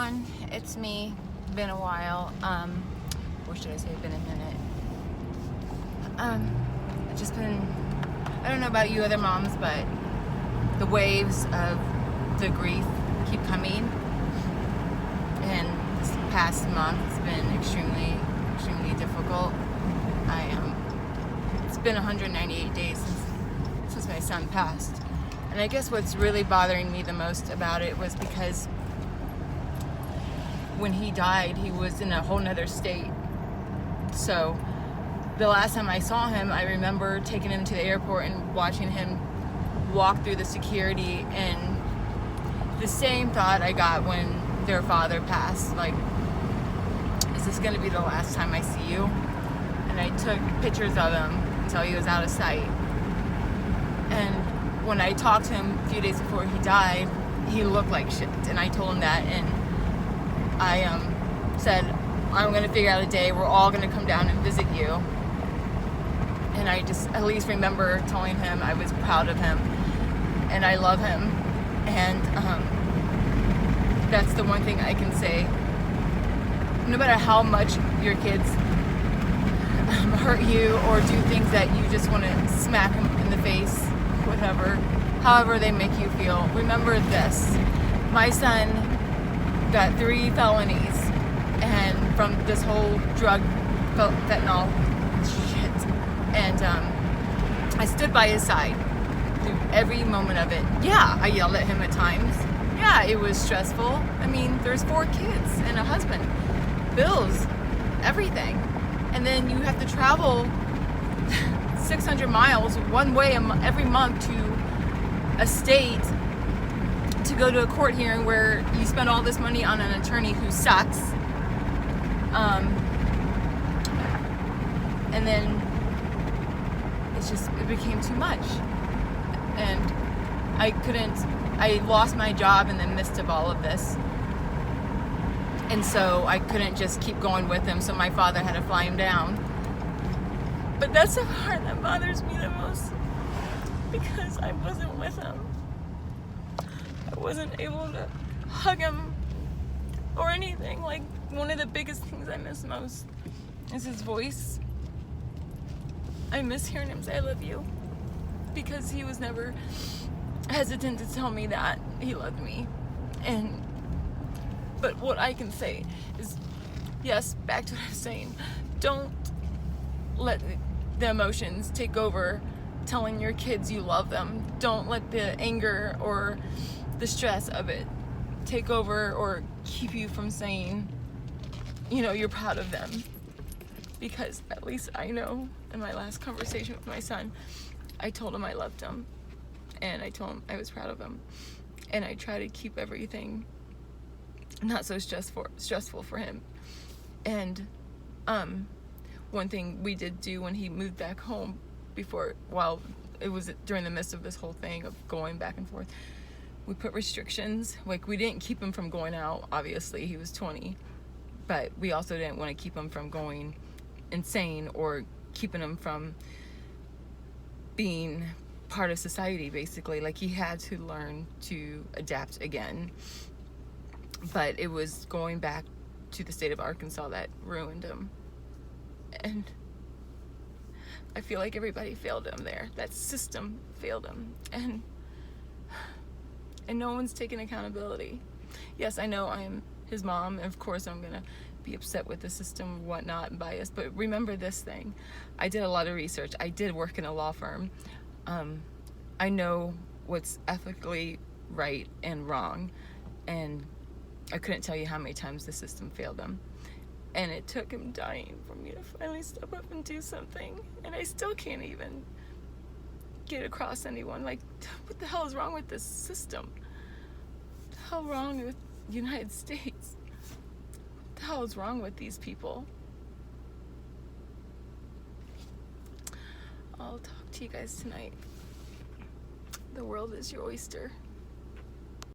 everyone, it's me. Been a while. Or should I say been a minute? It's just been, I don't know about you other moms, but the waves of the grief keep coming. And this past month has been extremely difficult. It's been 198 days since my son passed. And I guess what's really bothering me the most about it was because when he died, he was in a whole nother state. So the last time I saw him, I remember taking him to the airport and watching him walk through the security, and the same thought I got when their father passed, like, is this gonna be the last time I see you? And I took pictures of him until he was out of sight. And when I talked to him a few days before he died, he looked like shit, and I told him that, and I said, I'm gonna figure out a day we're all gonna come down and visit you. And I just at least remember telling him I was proud of him and I love him, and that's the one thing I can say. No matter how much your kids hurt you or do things that you just want to smack them in the face, whatever, however they make you feel, remember this. My son got 3 felonies, and from this whole drug, fentanyl shit, and I stood by his side through every moment of it. Yeah, I yelled at him at times. Yeah, it was stressful. I mean, there's 4 kids and a husband, bills, everything, and then you have to travel 600 miles one way every month to a state to go to a court hearing where you spend all this money on an attorney who sucks. And then it became too much. And I lost my job in the midst of all of this. And so I couldn't just keep going with him, so my father had to fly him down. But that's the part that bothers me the most, because I wasn't with him. I wasn't able to hug him or anything. Like, one of the biggest things I miss most is his voice. I miss hearing him say I love you, because he was never hesitant to tell me that he loved me. But what I can say is, yes, back to what I was saying, don't let the emotions take over telling your kids you love them. Don't let the anger or the stress of it take over or keep you from saying, you're proud of them. Because at least I know in my last conversation with my son, I told him I loved him, and I told him I was proud of him, and I try to keep everything not so stressful for him. And one thing we did do when he moved back home, while it was during the midst of this whole thing of going back and forth, we put restrictions. Like, we didn't keep him from going out, obviously, he was 20, but we also didn't want to keep him from going insane or keeping him from being part of society, basically. Like, he had to learn to adapt again. But it was going back to the state of Arkansas that ruined him. And I feel like everybody failed him there. That system failed him. And no one's taking accountability. Yes, I know I'm his mom, and of course I'm gonna be upset with the system and whatnot and biased, but remember this thing. I did a lot of research. I did work in a law firm. I know what's ethically right and wrong, and I couldn't tell you how many times the system failed him. And it took him dying for me to finally step up and do something. And I still can't even get across anyone. Like, what the hell is wrong with this system? What the hell is wrong with the United States? What the hell is wrong with these people? I'll talk to you guys tonight. The world is your oyster.